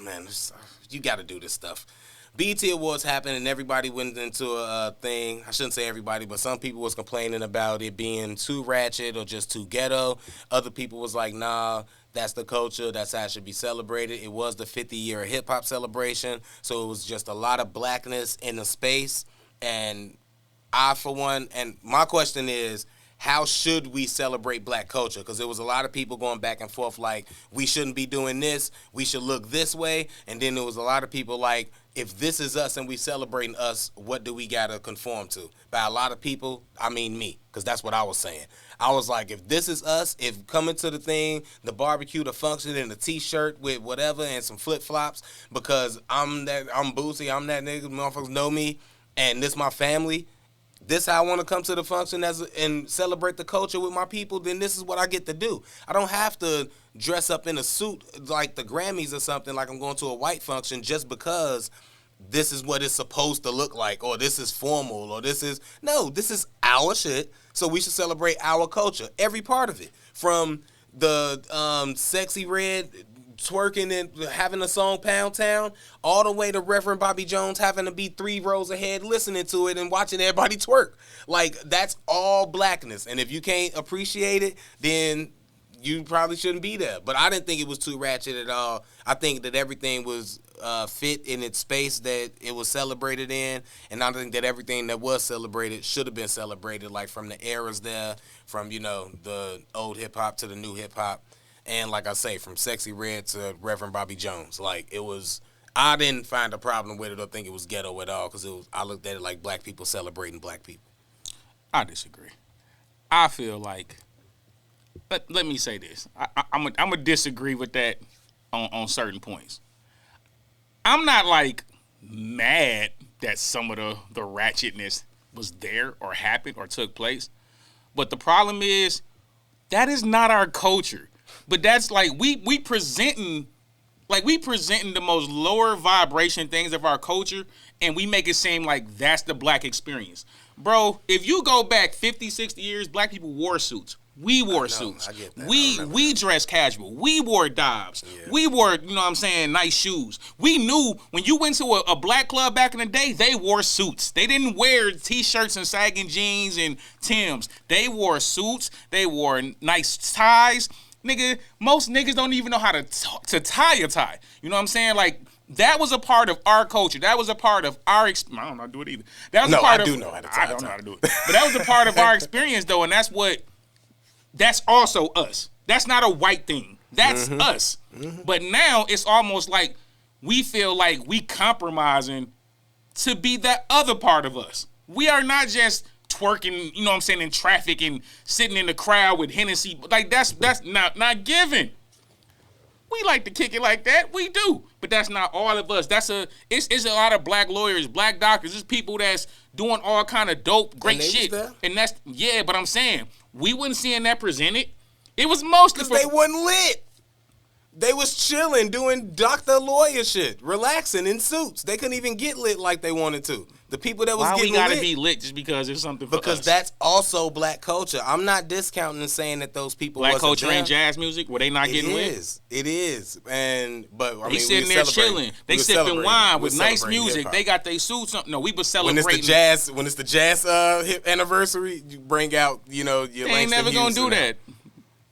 man, you got to do this stuff. BET Awards happened and everybody went into a thing. I shouldn't say everybody, but some people was complaining about it being too ratchet or just too ghetto. Other people was like, nah, that's the culture. That's how it should be celebrated. It was the 50-year hip-hop celebration, so it was just a lot of blackness in the space. And I, for one, and my question is, how should we celebrate black culture? Because there was a lot of people going back and forth like, we shouldn't be doing this, we should look this way. And then there was a lot of people like, if this is us and we celebrating us, what do we got to conform to? By a lot of people, I mean me, because that's what I was saying. I was like, if this is us, if coming to the thing, the barbecue, the function, and the T-shirt with whatever and some flip-flops, because I'm Boosie, I'm that nigga, motherfuckers know me, and this my family, this how I want to come to the function and celebrate the culture with my people, then this is what I get to do. I don't have to dress up in a suit like the Grammys or something, like I'm going to a white function just because this is what it's supposed to look like, or this is formal, or this is our shit, so we should celebrate our culture, every part of it, from the Sexy Red twerking and having a song Pound Town, all the way to Reverend Bobby Jones having to be 3 rows ahead listening to it and watching everybody twerk. Like, that's all blackness. And if you can't appreciate it, then you probably shouldn't be there. But I didn't think it was too ratchet at all. I think that everything was fit in its space that it was celebrated in. And I think that everything that was celebrated should have been celebrated, like from the eras there, from, the old hip-hop to the new hip-hop. And like I say, from Sexy Red to Reverend Bobby Jones, like I didn't find a problem with it or think it was ghetto at all, because I looked at it like black people celebrating black people. I disagree. I feel like, let me say this. I'm gonna disagree with that on certain points. I'm not like mad that some of the ratchetness was there or happened or took place, but the problem is that is not our culture. But that's like we presenting the most lower vibration things of our culture, and we make it seem like that's the black experience. Bro, if you go back 50, 60 years, black people wore suits. We wore suits. I get that. We dressed casual. We wore Dobbs. Yeah. We wore, nice shoes. We knew when you went to a black club back in the day, they wore suits. They didn't wear T-shirts and sagging jeans and Timbs. They wore suits. They wore nice ties. Nigga, most niggas don't even know how to tie a tie. You know what I'm saying? Like, that was a part of our culture. That was a part of our experience. I don't know how to do it either. That was I do know how to tie. I don't know how to do it. But that was a part of our experience, though, and that's also us. That's not a white thing. That's us. Mm-hmm. But now it's almost like we feel like we compromising to be that other part of us. We are not just twerking, in traffic and sitting in the crowd with Hennessy. Like, that's not given. We like to kick it like that. We do. But that's not all of us. It's a lot of black lawyers, black doctors. There's people that's doing all kind of dope, great shit. And but I'm saying, we wasn't seeing that presented. It was mostly because they wasn't lit. They was chilling, doing doctor lawyer shit, relaxing in suits. They couldn't even get lit like they wanted to. The people that was getting lit. Why we gotta be lit just because there's something for us? Because that's also black culture. I'm not discounting and saying that those people black culture and jazz music, were they not getting lit? It is. They sitting there chilling. They sipping wine with nice music. Hip-hop. They got their suits on. No, we was celebrating. When it's the jazz hip anniversary, you bring out, your They ain't never gonna do that.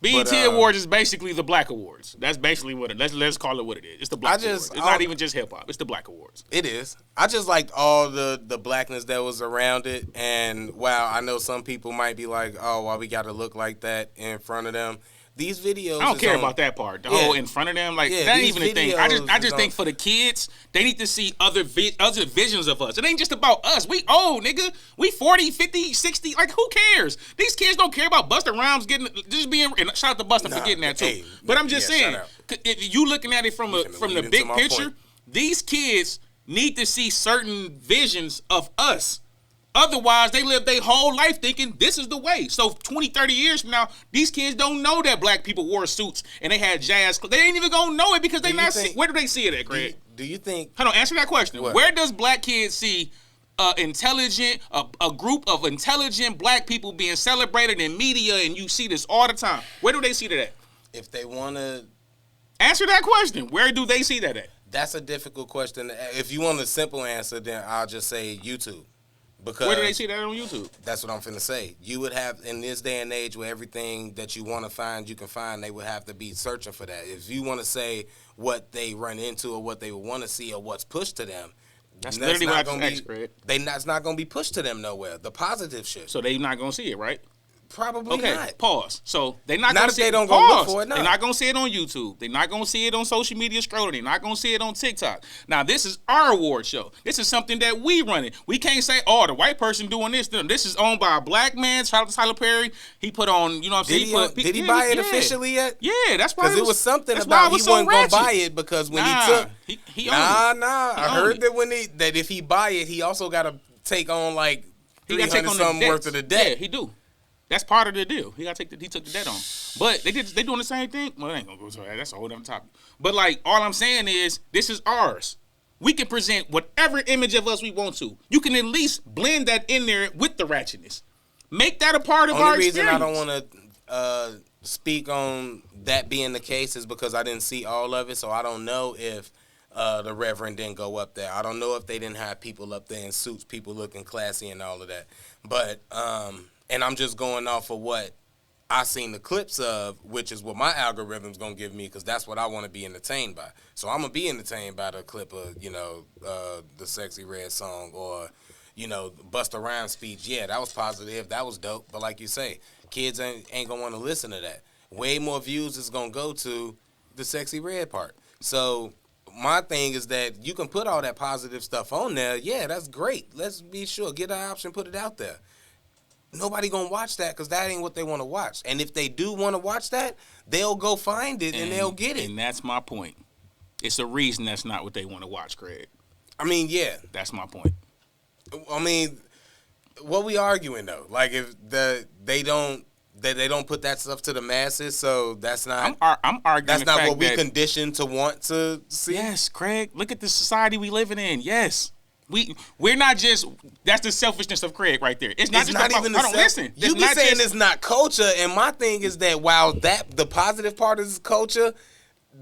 BET Awards is basically the Black Awards. That's basically what it is. Let's call it what it is. It's the Black Awards. It's not even just hip-hop. It's the Black Awards. It is. I just liked all the blackness that was around it. And, wow, I know some people might be like, oh, why we got to look like that in front of them. These videos. I don't care about that part. The whole in front of them, that ain't even a thing. I just think for the kids, they need to see other visions of us. It ain't just about us. We old, nigga. We 40, 50, 60. Like, who cares? These kids don't care about Busta Rhymes just being. And shout out to Busta for getting that too. But I'm just saying, if you looking at it from the big picture, these kids need to see certain visions of us. Otherwise, they live their whole life thinking this is the way. So 20, 30 years from now, these kids don't know that black people wore suits and they had jazz. They ain't even going to know it because they not see. Where do they see it at, Greg? Do you think? Hold on, answer that question. What? Where does black kids see a group of intelligent black people being celebrated in media, and you see this all the time? Where do they see that at? If they want to. Answer that question. Where do they see that at? That's a difficult question. If you want a simple answer, then I'll just say YouTube. Because where do they see that on YouTube? That's what I'm finna say. You would have, in this day and age where everything that you want to find, you can find, they would have to be searching for that. If you want to say what they run into or what they would want to see or what's pushed to them, that's literally what I just asked, It's not going to be pushed to them nowhere. The positive shit. So they not going to see it, right? Probably not. Pause. So they not going to see it. Not if they don't go look for it, no. They're not going to see it on YouTube. They're not going to see it on social media scrolling. They're not going to see it on TikTok. Now, this is our award show. This is something that we run it. We can't say, oh, the white person doing this. This is owned by a black man. Shout out to Tyler Perry. He put on, you know what I'm saying? Did he buy it officially yet? Yeah, that's why. Because it was something about he wasn't going to buy it because when he took. He I heard that if he buy it, he also got to take on like $300-something worth of the debt. Yeah, he do. That's part of the deal. He took the debt on. But they doing the same thing. Well, I ain't gonna go to that. That's a whole other topic. But like, all I'm saying is, this is ours. We can present whatever image of us we want to. You can at least blend that in there with the ratchetness. Make that a part of our experience. The only reason I don't want to speak on that being the case is because I didn't see all of it, so I don't know if the Reverend didn't go up there. I don't know if they didn't have people up there in suits, people looking classy and all of that. But and I'm just going off of what I seen the clips of, which is what my algorithm's gonna give me, because that's what I want to be entertained by. So I'm gonna be entertained by the clip of, the Sexy Red song, or, Busta Rhymes speech. Yeah, that was positive. That was dope. But like you say, kids ain't gonna want to listen to that. Way more views is gonna go to the Sexy Red part. So my thing is that you can put all that positive stuff on there. Yeah, that's great. Let's be sure. Get an option, put it out there. Nobody gonna watch that because that ain't what they want to watch. And if they do want to watch that, they'll go find it and they'll get it. And that's my point. It's a reason that's not what they want to watch, Craig. I mean, yeah. That's my point. I mean, what we arguing though? Like, if they don't put that stuff to the masses, so that's not. I'm arguing. That's not what we conditioned to want to see. Yes, Craig. Look at the society we living in. Yes. We're not just, that's the selfishness of Craig right there. It's not even the listen. You be saying it's not culture, and my thing is that while the positive part is culture,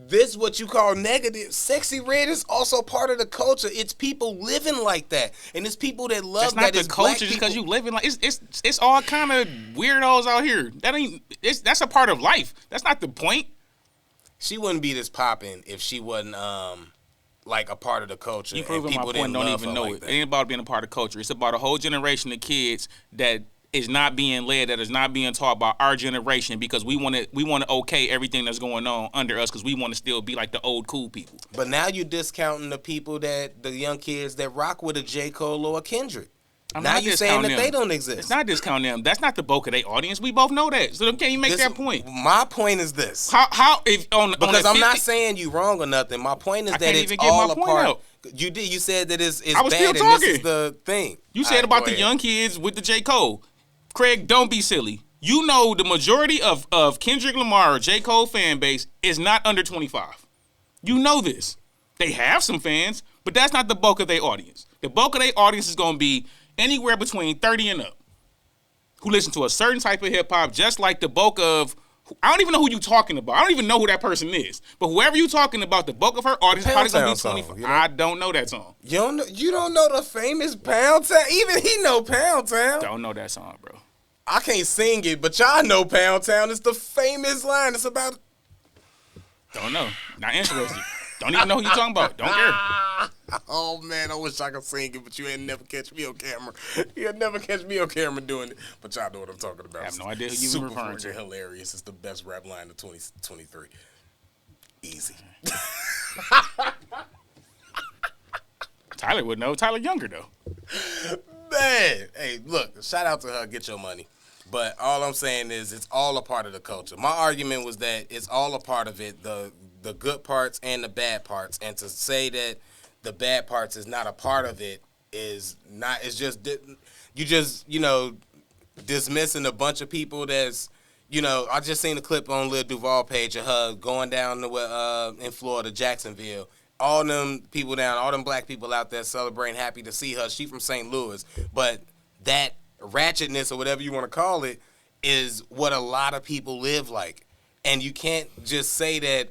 this what you call negative. Sexy Red is also part of the culture. It's people living like that, and it's people that love that. That's not the culture just because you living like it's all kind of weirdos out here. That's a part of life. That's not the point. She wouldn't be this popping if she wasn't like a part of the culture. You proving my point. Don't even know it. It ain't about being a part of culture. It's about a whole generation of kids that is not being led, that is not being taught by our generation, because we want to okay everything that's going on under us, because we want to still be like the old cool people. But now you're discounting the young kids that rock with a J. Cole or a Kendrick. Now you're saying that they don't exist. It's not discounting them. That's not the bulk of their audience. We both know that. So can you make that point? My point is this. Because I'm not saying you wrong or nothing. My point is that it's all a part. You did. You said that it's bad, and this is the thing. You said about the young kids with the J. Cole. Craig, don't be silly. You know the majority of Kendrick Lamar or J. Cole fan base is not under 25. You know this. They have some fans, but that's not the bulk of their audience. The bulk of their audience is going to be anywhere between 30 and up, who listen to a certain type of hip-hop, just like the bulk of, I don't even know who you talking about. I don't even know who that person is. But whoever you talking about, the bulk of her audience is probably going to be 25. I don't know that song. You don't know the famous Pound Town? Even he know Pound Town. Don't know that song, bro. I can't sing it, but y'all know Pound Town. It's the famous line. It's about... Don't know. Not interested. Don't even know who you talking about. Don't care. Oh, man, I wish I could sing it, but you ain't never catch me on camera. You'll never catch me on camera doing it. But y'all know what I'm talking about. I have no idea who you were referring to. Hilarious. It's the best rap line of 2023. Easy. Tyler would know. Tyler younger, though. Man. Hey, look, shout out to her. Get your money. But all I'm saying is it's all a part of the culture. My argument was that it's all a part of it, the good parts and the bad parts. And to say that the bad parts is not a part of it is not, it's just, you just, dismissing a bunch of people that's, I just seen a clip on Lil Duval page of her going down to in Florida, Jacksonville. All them people all them black people out there celebrating, happy to see her. She from St. Louis. But that ratchetness or whatever you want to call it is what a lot of people live like. And you can't just say that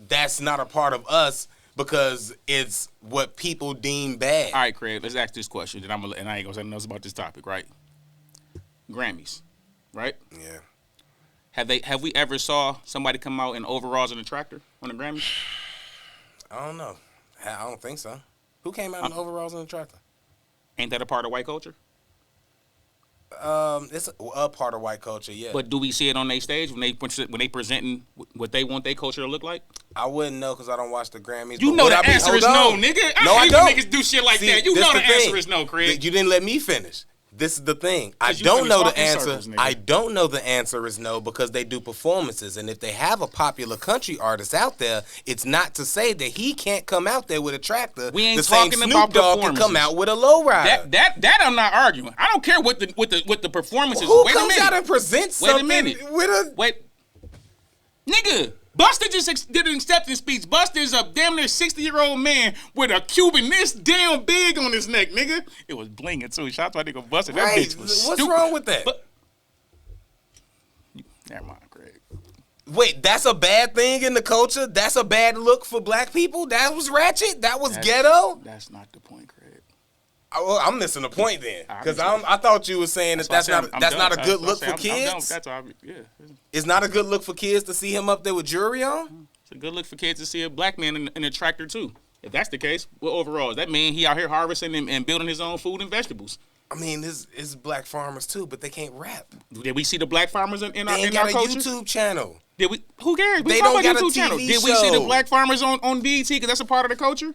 that's not a part of us because it's what people deem bad. All right, Craig, let's ask this question, and I ain't gonna say nothing else about this topic, right? Grammys, right? Yeah. Have we ever saw somebody come out in overalls and a tractor on the Grammys? I don't know. I don't think so. Who came out in overalls and a tractor? Ain't that a part of white culture? It's a part of white culture, yeah. But do we see it on their stage when they presenting what they want their culture to look like? I wouldn't know because I don't watch the Grammys. You know the answer is no, nigga. I hate when niggas do shit like that. You know the answer is no, Craig. You didn't let me finish. This is the thing. I don't know the answer. I don't know the answer is no because they do performances. And if they have a popular country artist out there, it's not to say that he can't come out there with a tractor. We ain't the talking same about Snoop Dogg can come out with a lowrider. That I'm not arguing. I don't care what the performance is. Who Wait comes a minute. out and presents something with a... Wait. Nigga. Busta just did an acceptance speech. Busta is a damn near 60-year-old man with a Cuban this damn big on his neck, nigga. It was blinging too. Shout out to nigga Busta. That bitch was What's stupid. wrong with that? Never mind, Craig. Wait, that's a bad thing in the culture? That's a bad look for black people? That was ratchet? That was ghetto? That's not the point, Craig. I'm missing the point then, because I thought you were saying that's not a good look for kids. That's obvious. Yeah, it's not a good look for kids to see him up there with jewelry on. It's a good look for kids to see a black man in a tractor too. If that's the case, well, overall, that man he out here harvesting and building his own food and vegetables. I mean, it's black farmers too, but they can't rap. Did we see the black farmers in our culture? They got a YouTube channel. Did we? Who cares? They don't got a YouTube TV channel. show. Did we see the black farmers on BET because that's a part of the culture?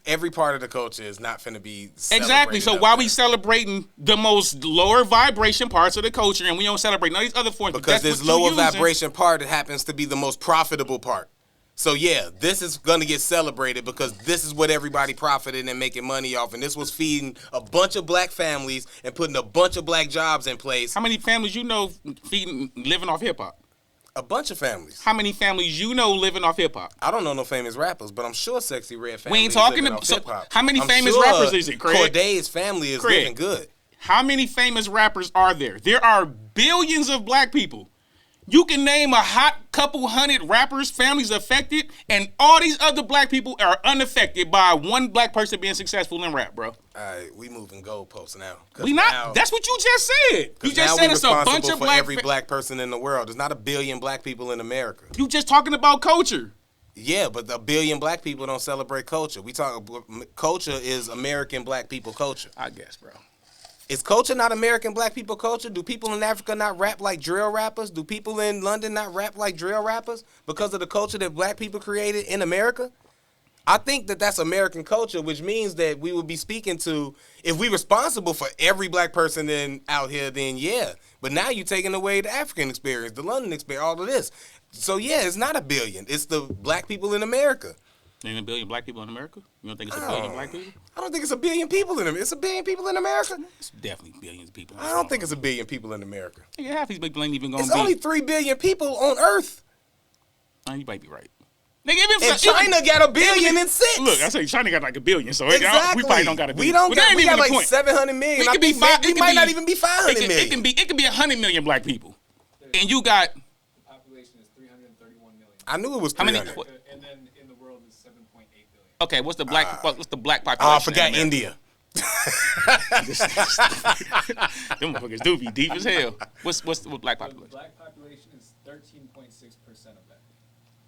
Every part of the culture is not finna be exactly. So why we celebrating the most lower vibration parts of the culture and we don't celebrate none of these other forms? Because this lower vibration part happens to be the most profitable part. So yeah, this is gonna get celebrated because this is what everybody profited and making money off, and this was feeding a bunch of black families and putting a bunch of black jobs in place. How many families you know living off hip hop? A bunch of families. How many families you know living off hip hop? I don't know no famous rappers, but I'm sure Sexy Red family. We ain't talking about hip hop. How many famous rappers is it, Craig? Corday's family is living good. How many famous rappers are there? There are billions of black people. You can name a hot couple hundred rappers, families affected, and all these other black people are unaffected by one black person being successful in rap, bro. All right, we moving goalposts now. We not. That's what you just said. You just said it's a bunch of black. Every black person in the world. There's not a billion black people in America. You just talking about culture. Yeah, but a billion black people don't celebrate culture. We talk culture is American black people culture. I guess, bro. Is culture not American black people culture? Do people in Africa not rap like drill rappers? Do people in London not rap like drill rappers because of the culture that black people created in America? I think that that's American culture, which means that we would be speaking to, if we responsible for every black person out here, then yeah. But now you're taking away the African experience, the London experience, all of this. So yeah, it's not a billion. It's the black people in America. Ain't a billion black people in America? You don't think it's a billion black people? I don't think it's a billion people in America. It's a billion people in America? It's definitely billions of people. I don't think it's a billion people in America. Yeah, half these people ain't even going to be. It's only 3 billion people on Earth. You might be right. Nigga, and China got a billion and 6. Look, I say China got like a billion, so exactly. We probably don't got a billion. We got like 700 million. We might not even be 500 million. It could be 100 million black people. And you got... The population is 331 million. I knew it was 300. And then in the world is 7.8 billion. Okay, what's the black population? Oh, I forgot India. Them motherfuckers do be deep as hell. What's the black population? The black population is 13.6% of that.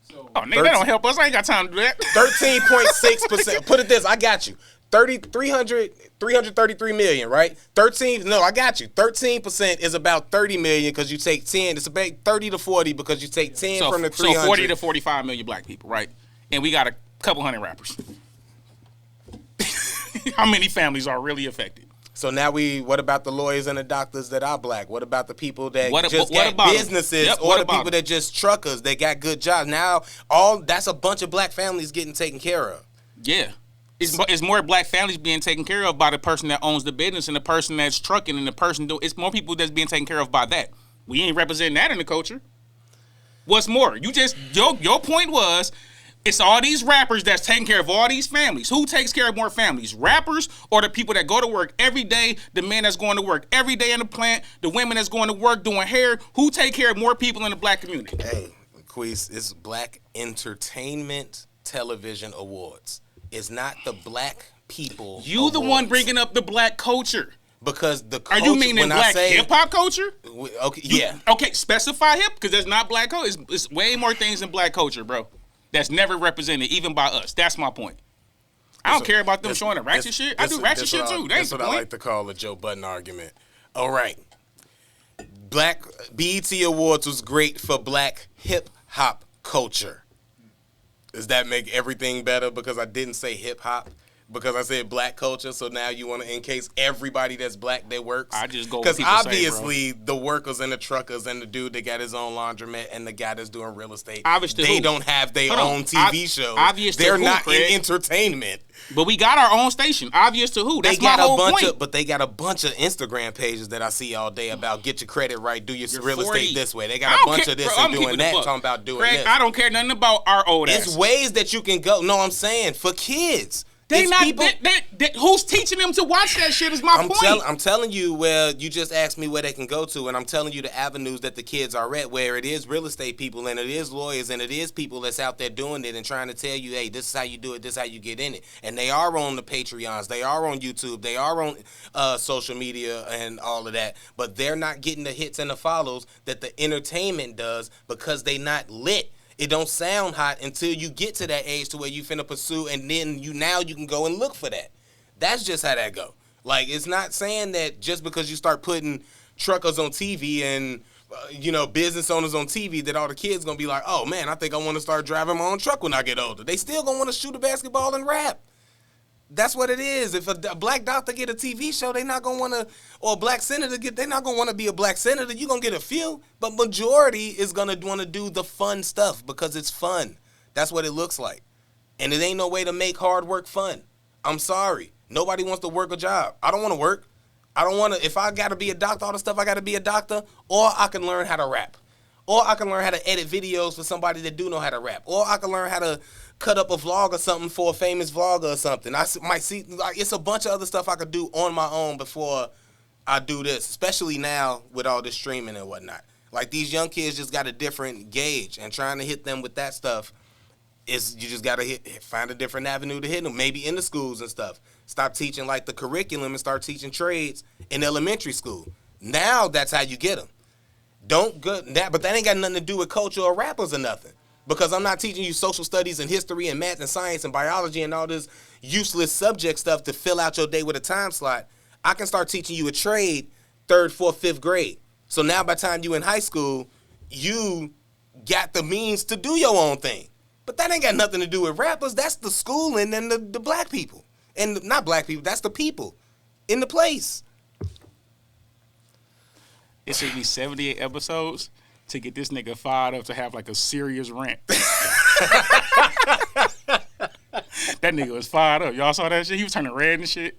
So nigga, that don't help us. I ain't got time to do that. 13.6%. Put it this, I got you. 333 million, right? I got you. 13% is about 30 million because you take 10. It's about 30 to 40 because you take 10 from the 300. So 40 to 45 million black people, right? And we got a couple hundred rappers. How many families are really affected? So now what about the lawyers and the doctors that are black? What about the people that got businesses or the people that just truckers that got good jobs? Now that's a bunch of black families getting taken care of. Yeah. It's more black families being taken care of by the person that owns the business and the person that's trucking and the person it's more people that's being taken care of by that. We ain't representing that in the culture. What's more, your point was it's all these rappers that's taking care of all these families. Who takes care of more families? Rappers or the people that go to work every day, the men that's going to work every day in the plant, the women that's going to work doing hair? Who take care of more people in the black community? Hey, Queese, it's Black Entertainment Television Awards. It's not the black people. You the one bringing up the black culture. Because the culture, are you meaning black hip-hop culture? Okay, yeah. Okay, specify hip, because that's not black culture. It's way more things than black culture, bro. That's never represented, even by us. That's my point. I don't care about them showing the ratchet shit. I do ratchet shit too. That's what I like to call a Joe Budden argument. All right. Black BET Awards was great for black hip-hop culture. Does that make everything better because I didn't say hip-hop? Because I said black culture, so now you want to encase everybody that's black that works? I just go because obviously the workers and the truckers and the dude that got his own laundromat and the guy that's doing real estate, they don't have their own TV show. They're not in entertainment. But we got our own station. Obvious to who? That's my whole point. But they got a bunch of Instagram pages that I see all day about get your credit right, do your real estate this way. They got a bunch of this and doing that, talking about doing this. I don't care nothing about our old ass. It's ways that you can go. No, I'm saying for kids. They not people, who's teaching them to watch that shit is my point. I'm telling you where you just asked me where they can go to, and I'm telling you the avenues that the kids are at, where it is real estate people and it is lawyers and it is people that's out there doing it and trying to tell you, hey, this is how you do it, this is how you get in it. And they are on the Patreons, they are on YouTube, they are on social media and all of that, but they're not getting the hits and the follows that the entertainment does because they not lit. It don't sound hot until you get to that age to where you finna pursue, and then you can go and look for that. That's just how that go. Like, it's not saying that just because you start putting truckers on TV and business owners on TV that all the kids gonna be like, oh man, I think I want to start driving my own truck when I get older. They still gonna want to shoot a basketball and rap. That's what it is. If a black doctor get a TV show, they not gonna want to, or a black senator they not gonna want to be a black senator. You gonna get a few, but majority is gonna want to do the fun stuff because it's fun. That's what it looks like, and it ain't no way to make hard work fun. I'm sorry, nobody wants to work a job. I don't want to work. I don't want to. If I gotta be a doctor, all the stuff I gotta be a doctor, or I can learn how to rap, or I can learn how to edit videos for somebody that do know how to rap, or I can learn how to cut up a vlog or something for a famous vlogger or something. I might see, like, it's a bunch of other stuff I could do on my own before I do this, especially now with all this streaming and whatnot. Like, these young kids just got a different gauge, and trying to hit them with that stuff is, you just got to find a different avenue to hit them, maybe in the schools and stuff. Stop teaching, like, the curriculum and start teaching trades in elementary school. Now that's how you get them. But that ain't got nothing to do with culture or rappers or nothing. Because I'm not teaching you social studies and history and math and science and biology and all this useless subject stuff to fill out your day with a time slot. I can start teaching you a trade 3rd, 4th, 5th grade. So now by the time you in high school, you got the means to do your own thing. But that ain't got nothing to do with rappers. That's the schooling and the black people. And not black people, that's the people in the place. It should be 78 episodes to get this nigga fired up to have like a serious rant. That nigga was fired up. Y'all saw that shit? He was turning red and shit.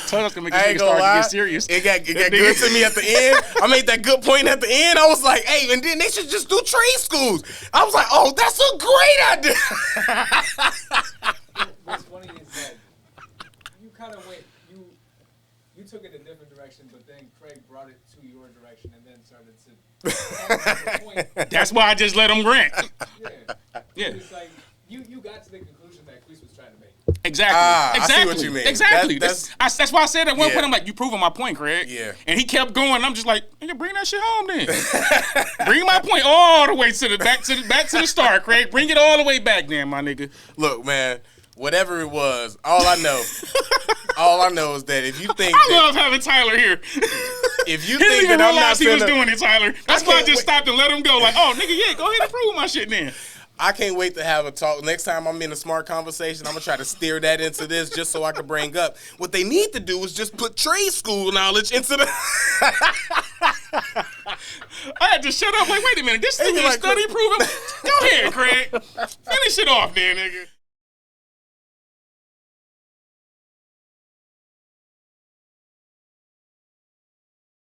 Told us to make this nigga start to get serious. It got good to me at the end. I made that good point at the end. I was like, hey, and then they should just do trade schools. I was like, oh, that's a great idea. What's funny is that you kind of went, you took it a different direction, but then Craig brought it to your direction and then started to point. That's why I just let him rant. Yeah. It's like you got to the conclusion that Chris was trying to make. Exactly. I see what you mean. Exactly. That's why I said at one point, I'm like, you proving my point, Craig. Yeah. And he kept going. And I'm just like, nigga, bring that shit home then. Bring my point all the way to the back to the start, Craig. Bring it all the way back then, my nigga. Look, man. Whatever it was, all I know is that if you think I love having Tyler here. If you think that I'm not he was doing it, Tyler. That's why I just stopped and let him go. Like, oh, nigga, yeah, go ahead and prove my shit then. I can't wait to have a talk. Next time I'm in a smart conversation, I'm going to try to steer that into this just so I can bring up. What they need to do is just put trade school knowledge into the... I had to shut up. Like, wait a minute. This nigga is study proven. Go ahead, Craig. Finish it off there, nigga.